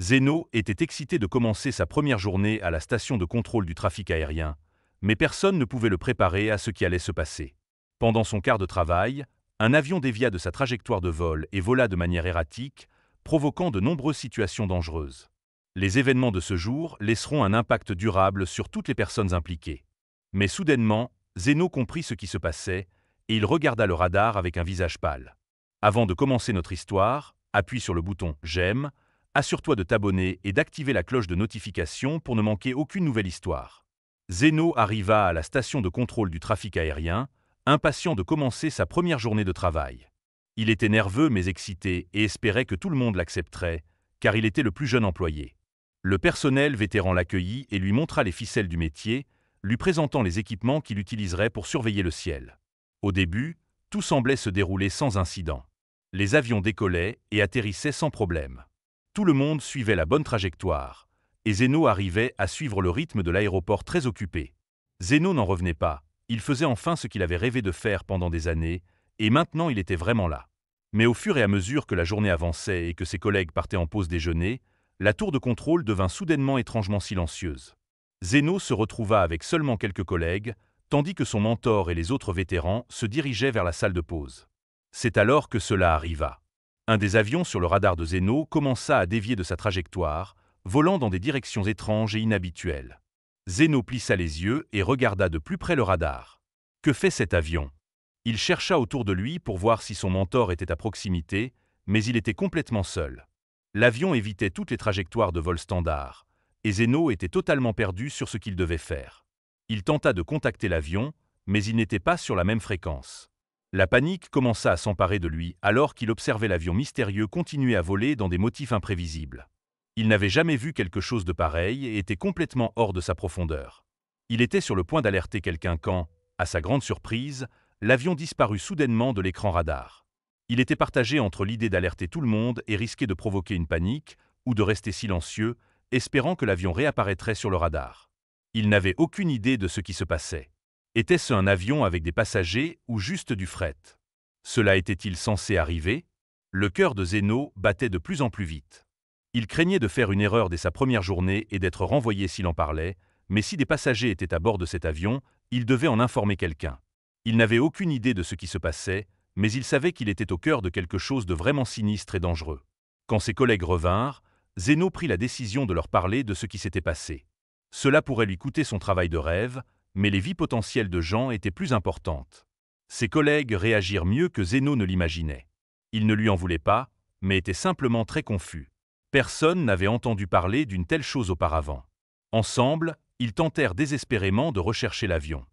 Zeno était excité de commencer sa première journée à la station de contrôle du trafic aérien, mais personne ne pouvait le préparer à ce qui allait se passer. Pendant son quart de travail, un avion dévia de sa trajectoire de vol et vola de manière erratique, provoquant de nombreuses situations dangereuses. Les événements de ce jour laisseront un impact durable sur toutes les personnes impliquées. Mais soudainement, Zeno comprit ce qui se passait et il regarda le radar avec un visage pâle. Avant de commencer notre histoire, appuie sur le bouton « J'aime », assure-toi de t'abonner et d'activer la cloche de notification pour ne manquer aucune nouvelle histoire. Zeno arriva à la station de contrôle du trafic aérien, impatient de commencer sa première journée de travail. Il était nerveux mais excité et espérait que tout le monde l'accepterait, car il était le plus jeune employé. Le personnel vétéran l'accueillit et lui montra les ficelles du métier, lui présentant les équipements qu'il utiliserait pour surveiller le ciel. Au début, tout semblait se dérouler sans incident. Les avions décollaient et atterrissaient sans problème. Tout le monde suivait la bonne trajectoire, et Zeno arrivait à suivre le rythme de l'aéroport très occupé. Zeno n'en revenait pas, il faisait enfin ce qu'il avait rêvé de faire pendant des années, et maintenant il était vraiment là. Mais au fur et à mesure que la journée avançait et que ses collègues partaient en pause déjeuner, la tour de contrôle devint soudainement étrangement silencieuse. Zeno se retrouva avec seulement quelques collègues, tandis que son mentor et les autres vétérans se dirigeaient vers la salle de pause. C'est alors que cela arriva. Un des avions sur le radar de Zeno commença à dévier de sa trajectoire, volant dans des directions étranges et inhabituelles. Zeno plissa les yeux et regarda de plus près le radar. Que fait cet avion? Il chercha autour de lui pour voir si son mentor était à proximité, mais il était complètement seul. L'avion évitait toutes les trajectoires de vol standard, et Zeno était totalement perdu sur ce qu'il devait faire. Il tenta de contacter l'avion, mais il n'était pas sur la même fréquence. La panique commença à s'emparer de lui alors qu'il observait l'avion mystérieux continuer à voler dans des motifs imprévisibles. Il n'avait jamais vu quelque chose de pareil et était complètement hors de sa profondeur. Il était sur le point d'alerter quelqu'un quand, à sa grande surprise, l'avion disparut soudainement de l'écran radar. Il était partagé entre l'idée d'alerter tout le monde et risquer de provoquer une panique, ou de rester silencieux, espérant que l'avion réapparaîtrait sur le radar. Il n'avait aucune idée de ce qui se passait. Était-ce un avion avec des passagers ou juste du fret? Cela était-il censé arriver? Le cœur de Zeno battait de plus en plus vite. Il craignait de faire une erreur dès sa première journée et d'être renvoyé s'il en parlait, mais si des passagers étaient à bord de cet avion, il devait en informer quelqu'un. Il n'avait aucune idée de ce qui se passait, mais il savait qu'il était au cœur de quelque chose de vraiment sinistre et dangereux. Quand ses collègues revinrent, Zeno prit la décision de leur parler de ce qui s'était passé. Cela pourrait lui coûter son travail de rêve, mais les vies potentielles de gens étaient plus importantes. Ses collègues réagirent mieux que Zeno ne l'imaginait. Ils ne lui en voulaient pas, mais étaient simplement très confus. Personne n'avait entendu parler d'une telle chose auparavant. Ensemble, ils tentèrent désespérément de rechercher l'avion.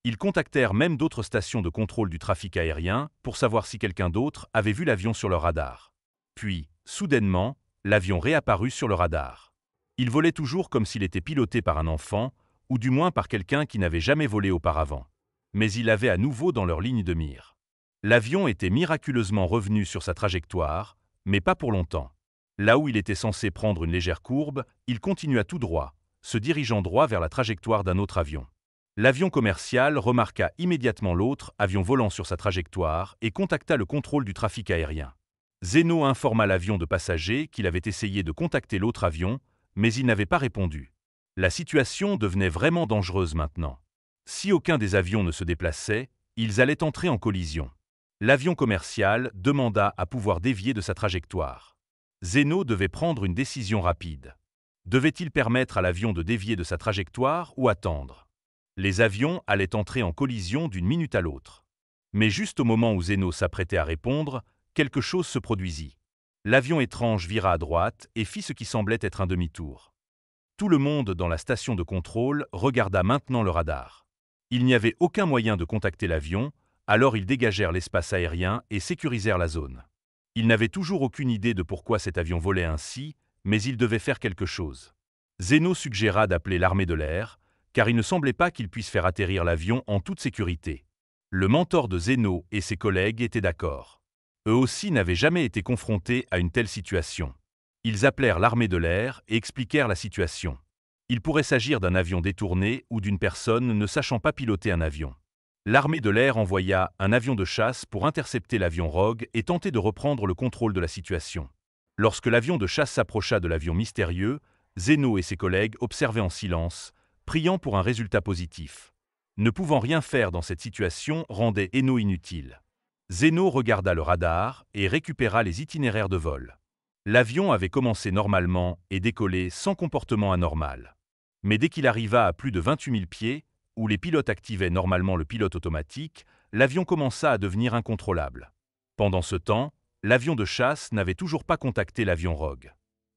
Ils contactèrent même d'autres stations de contrôle du trafic aérien pour savoir si quelqu'un d'autre avait vu l'avion sur leur radar. Puis, soudainement, l'avion réapparut sur le radar. Il volait toujours comme s'il était piloté par un enfant, ou du moins par quelqu'un qui n'avait jamais volé auparavant. Mais il avait à nouveau dans leur ligne de mire. L'avion était miraculeusement revenu sur sa trajectoire, mais pas pour longtemps. Là où il était censé prendre une légère courbe, il continua tout droit, se dirigeant droit vers la trajectoire d'un autre avion. L'avion commercial remarqua immédiatement l'autre avion volant sur sa trajectoire et contacta le contrôle du trafic aérien. Zeno informa l'avion de passagers qu'il avait essayé de contacter l'autre avion, mais il n'avait pas répondu. La situation devenait vraiment dangereuse maintenant. Si aucun des avions ne se déplaçait, ils allaient entrer en collision. L'avion commercial demanda à pouvoir dévier de sa trajectoire. Zeno devait prendre une décision rapide. Devait-il permettre à l'avion de dévier de sa trajectoire ou attendre? Les avions allaient entrer en collision d'une minute à l'autre. Mais juste au moment où Zeno s'apprêtait à répondre, quelque chose se produisit. L'avion étrange vira à droite et fit ce qui semblait être un demi-tour. Tout le monde dans la station de contrôle regarda maintenant le radar. Il n'y avait aucun moyen de contacter l'avion, alors ils dégagèrent l'espace aérien et sécurisèrent la zone. Ils n'avaient toujours aucune idée de pourquoi cet avion volait ainsi, mais ils devaient faire quelque chose. Zeno suggéra d'appeler l'armée de l'air, car il ne semblait pas qu'ils puissent faire atterrir l'avion en toute sécurité. Le mentor de Zeno et ses collègues étaient d'accord. Eux aussi n'avaient jamais été confrontés à une telle situation. Ils appelèrent l'armée de l'air et expliquèrent la situation. Il pourrait s'agir d'un avion détourné ou d'une personne ne sachant pas piloter un avion. L'armée de l'air envoya un avion de chasse pour intercepter l'avion Rogue et tenter de reprendre le contrôle de la situation. Lorsque l'avion de chasse s'approcha de l'avion mystérieux, Zeno et ses collègues observaient en silence, priant pour un résultat positif. Ne pouvant rien faire dans cette situation rendait Eno inutile. Zeno regarda le radar et récupéra les itinéraires de vol. L'avion avait commencé normalement et décollé sans comportement anormal. Mais dès qu'il arriva à plus de 28 000 pieds, où les pilotes activaient normalement le pilote automatique, l'avion commença à devenir incontrôlable. Pendant ce temps, l'avion de chasse n'avait toujours pas contacté l'avion Rogue.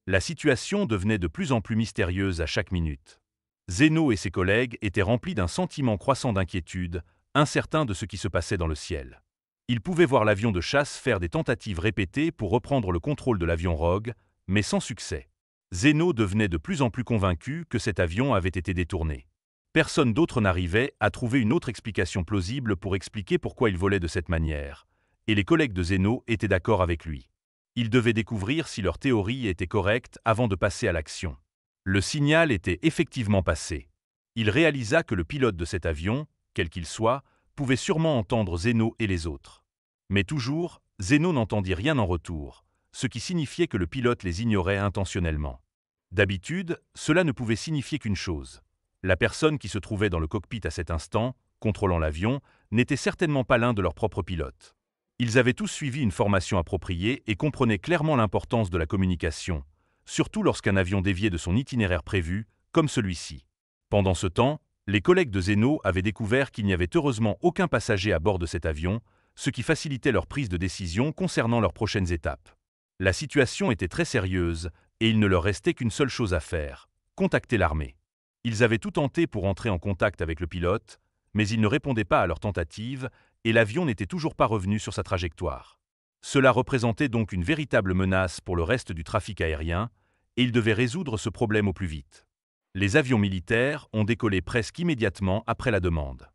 La situation devenait de plus en plus mystérieuse à chaque minute. Zeno et ses collègues étaient remplis d'un sentiment croissant d'inquiétude, incertains de ce qui se passait dans le ciel. Ils pouvaient voir l'avion de chasse faire des tentatives répétées pour reprendre le contrôle de l'avion Rogue, mais sans succès. Zeno devenait de plus en plus convaincu que cet avion avait été détourné. Personne d'autre n'arrivait à trouver une autre explication plausible pour expliquer pourquoi il volait de cette manière, et les collègues de Zeno étaient d'accord avec lui. Ils devaient découvrir si leur théorie était correcte avant de passer à l'action. Le signal était effectivement passé. Il réalisa que le pilote de cet avion, quel qu'il soit, pouvait sûrement entendre Zeno et les autres. Mais toujours, Zeno n'entendit rien en retour, ce qui signifiait que le pilote les ignorait intentionnellement. D'habitude, cela ne pouvait signifier qu'une chose. La personne qui se trouvait dans le cockpit à cet instant, contrôlant l'avion, n'était certainement pas l'un de leurs propres pilotes. Ils avaient tous suivi une formation appropriée et comprenaient clairement l'importance de la communication, surtout lorsqu'un avion déviait de son itinéraire prévu, comme celui-ci. Pendant ce temps, les collègues de Zeno avaient découvert qu'il n'y avait heureusement aucun passager à bord de cet avion, ce qui facilitait leur prise de décision concernant leurs prochaines étapes. La situation était très sérieuse et il ne leur restait qu'une seule chose à faire, contacter l'armée. Ils avaient tout tenté pour entrer en contact avec le pilote, mais il ne répondait pas à leur tentative et l'avion n'était toujours pas revenu sur sa trajectoire. Cela représentait donc une véritable menace pour le reste du trafic aérien et ils devaient résoudre ce problème au plus vite. Les avions militaires ont décollé presque immédiatement après la demande.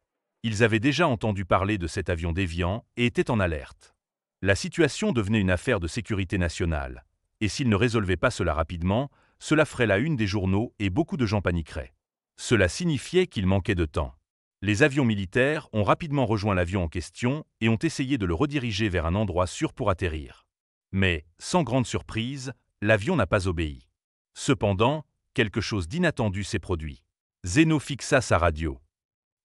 Ils avaient déjà entendu parler de cet avion déviant et étaient en alerte. La situation devenait une affaire de sécurité nationale, et s'ils ne résolvaient pas cela rapidement, cela ferait la une des journaux et beaucoup de gens paniqueraient. Cela signifiait qu'il manquait de temps. Les avions militaires ont rapidement rejoint l'avion en question et ont essayé de le rediriger vers un endroit sûr pour atterrir. Mais, sans grande surprise, l'avion n'a pas obéi. Cependant, quelque chose d'inattendu s'est produit. Zeno fixa sa radio.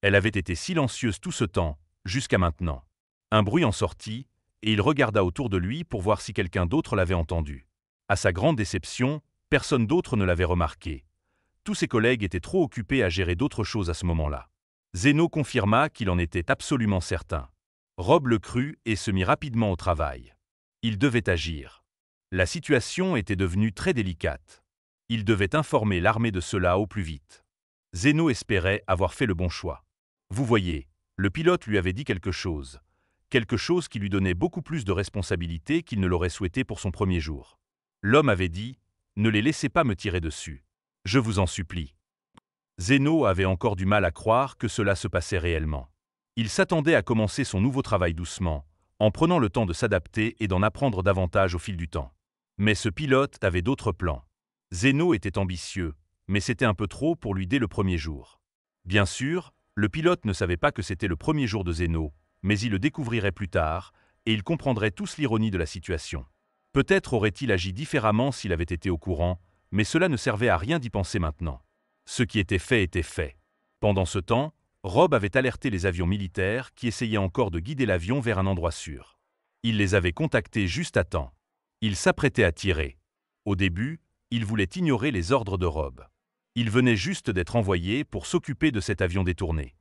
Elle avait été silencieuse tout ce temps, jusqu'à maintenant. Un bruit en sortit, et il regarda autour de lui pour voir si quelqu'un d'autre l'avait entendu. À sa grande déception, personne d'autre ne l'avait remarqué. Tous ses collègues étaient trop occupés à gérer d'autres choses à ce moment-là. Zeno confirma qu'il en était absolument certain. Rob le crut et se mit rapidement au travail. Il devait agir. La situation était devenue très délicate. Il devait informer l'armée de cela au plus vite. Zeno espérait avoir fait le bon choix. Vous voyez, le pilote lui avait dit quelque chose qui lui donnait beaucoup plus de responsabilités qu'il ne l'aurait souhaité pour son premier jour. L'homme avait dit « Ne les laissez pas me tirer dessus. Je vous en supplie. » Zeno avait encore du mal à croire que cela se passait réellement. Il s'attendait à commencer son nouveau travail doucement, en prenant le temps de s'adapter et d'en apprendre davantage au fil du temps. Mais ce pilote avait d'autres plans. Zeno était ambitieux, mais c'était un peu trop pour lui dès le premier jour. Bien sûr, le pilote ne savait pas que c'était le premier jour de Zeno, mais il le découvrirait plus tard, et ils comprendraient tous l'ironie de la situation. Peut-être aurait-il agi différemment s'il avait été au courant, mais cela ne servait à rien d'y penser maintenant. Ce qui était fait était fait. Pendant ce temps, Rob avait alerté les avions militaires qui essayaient encore de guider l'avion vers un endroit sûr. Il les avait contactés juste à temps. Il s'apprêtait à tirer. Au début, il voulait ignorer les ordres de Rob. Il venait juste d'être envoyé pour s'occuper de cet avion détourné.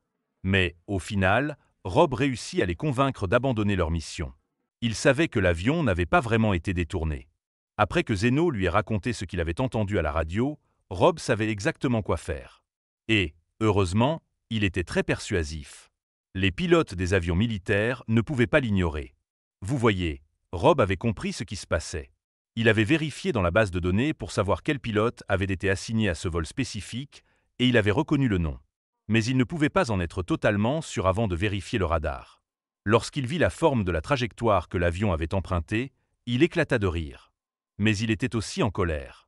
Mais, au final, Rob réussit à les convaincre d'abandonner leur mission. Il savait que l'avion n'avait pas vraiment été détourné. Après que Zeno lui ait raconté ce qu'il avait entendu à la radio, Rob savait exactement quoi faire. Et, heureusement, il était très persuasif. Les pilotes des avions militaires ne pouvaient pas l'ignorer. Vous voyez, Rob avait compris ce qui se passait. Il avait vérifié dans la base de données pour savoir quel pilote avait été assigné à ce vol spécifique et il avait reconnu le nom. Mais il ne pouvait pas en être totalement sûr avant de vérifier le radar. Lorsqu'il vit la forme de la trajectoire que l'avion avait empruntée, il éclata de rire. Mais il était aussi en colère.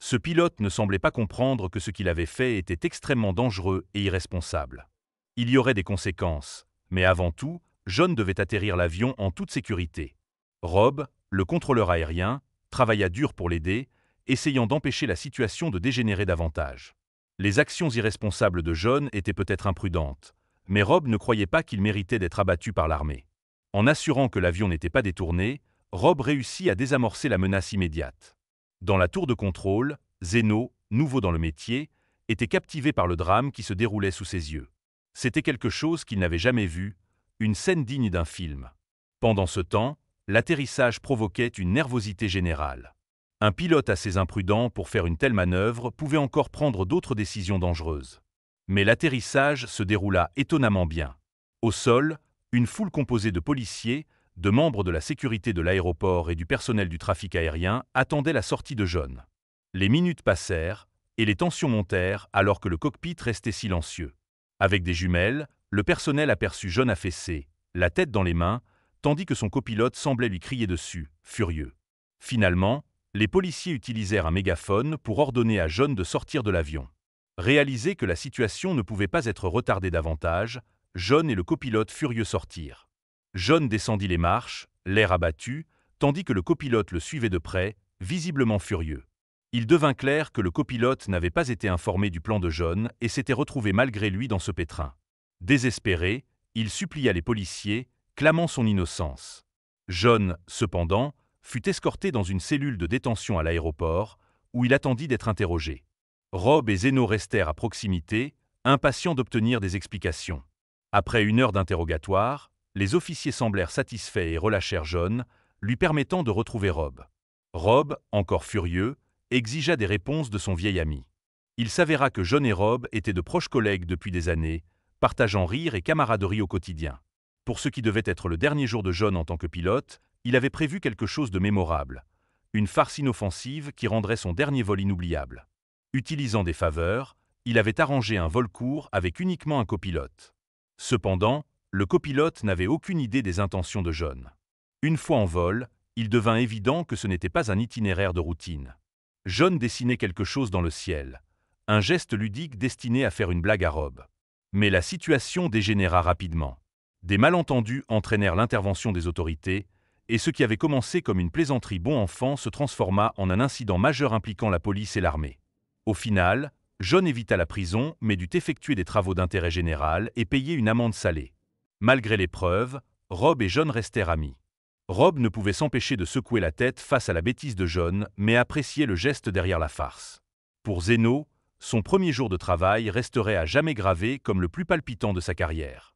Ce pilote ne semblait pas comprendre que ce qu'il avait fait était extrêmement dangereux et irresponsable. Il y aurait des conséquences, mais avant tout, John devait atterrir l'avion en toute sécurité. Rob, le contrôleur aérien, travailla dur pour l'aider, essayant d'empêcher la situation de dégénérer davantage. Les actions irresponsables de John étaient peut-être imprudentes, mais Rob ne croyait pas qu'il méritait d'être abattu par l'armée. En assurant que l'avion n'était pas détourné, Rob réussit à désamorcer la menace immédiate. Dans la tour de contrôle, Zeno, nouveau dans le métier, était captivé par le drame qui se déroulait sous ses yeux. C'était quelque chose qu'il n'avait jamais vu, une scène digne d'un film. Pendant ce temps, l'atterrissage provoquait une nervosité générale. Un pilote assez imprudent pour faire une telle manœuvre pouvait encore prendre d'autres décisions dangereuses. Mais l'atterrissage se déroula étonnamment bien. Au sol, une foule composée de policiers, de membres de la sécurité de l'aéroport et du personnel du trafic aérien attendait la sortie de John. Les minutes passèrent, et les tensions montèrent alors que le cockpit restait silencieux. Avec des jumelles, le personnel aperçut John affaissé, la tête dans les mains, tandis que son copilote semblait lui crier dessus, furieux. Finalement, les policiers utilisèrent un mégaphone pour ordonner à John de sortir de l'avion. Réalisé que la situation ne pouvait pas être retardée davantage, John et le copilote furieux sortirent. John descendit les marches, l'air abattu, tandis que le copilote le suivait de près, visiblement furieux. Il devint clair que le copilote n'avait pas été informé du plan de John et s'était retrouvé malgré lui dans ce pétrin. Désespéré, il supplia les policiers, clamant son innocence. John, cependant, fut escorté dans une cellule de détention à l'aéroport, où il attendit d'être interrogé. Rob et Zeno restèrent à proximité, impatients d'obtenir des explications. Après 1 heure d'interrogatoire, les officiers semblèrent satisfaits et relâchèrent John, lui permettant de retrouver Rob. Rob, encore furieux, exigea des réponses de son vieil ami. Il s'avéra que John et Rob étaient de proches collègues depuis des années, partageant rire et camaraderie au quotidien. Pour ce qui devait être le dernier jour de John en tant que pilote, il avait prévu quelque chose de mémorable, une farce inoffensive qui rendrait son dernier vol inoubliable. Utilisant des faveurs, il avait arrangé un vol court avec uniquement un copilote. Cependant, le copilote n'avait aucune idée des intentions de John. Une fois en vol, il devint évident que ce n'était pas un itinéraire de routine. John dessinait quelque chose dans le ciel, un geste ludique destiné à faire une blague à Rob. Mais la situation dégénéra rapidement. Des malentendus entraînèrent l'intervention des autorités, et ce qui avait commencé comme une plaisanterie bon enfant se transforma en un incident majeur impliquant la police et l'armée. Au final, John évita la prison mais dut effectuer des travaux d'intérêt général et payer une amende salée. Malgré les preuves, Rob et John restèrent amis. Rob ne pouvait s'empêcher de secouer la tête face à la bêtise de John, mais appréciait le geste derrière la farce. Pour Zeno, son premier jour de travail resterait à jamais gravé comme le plus palpitant de sa carrière.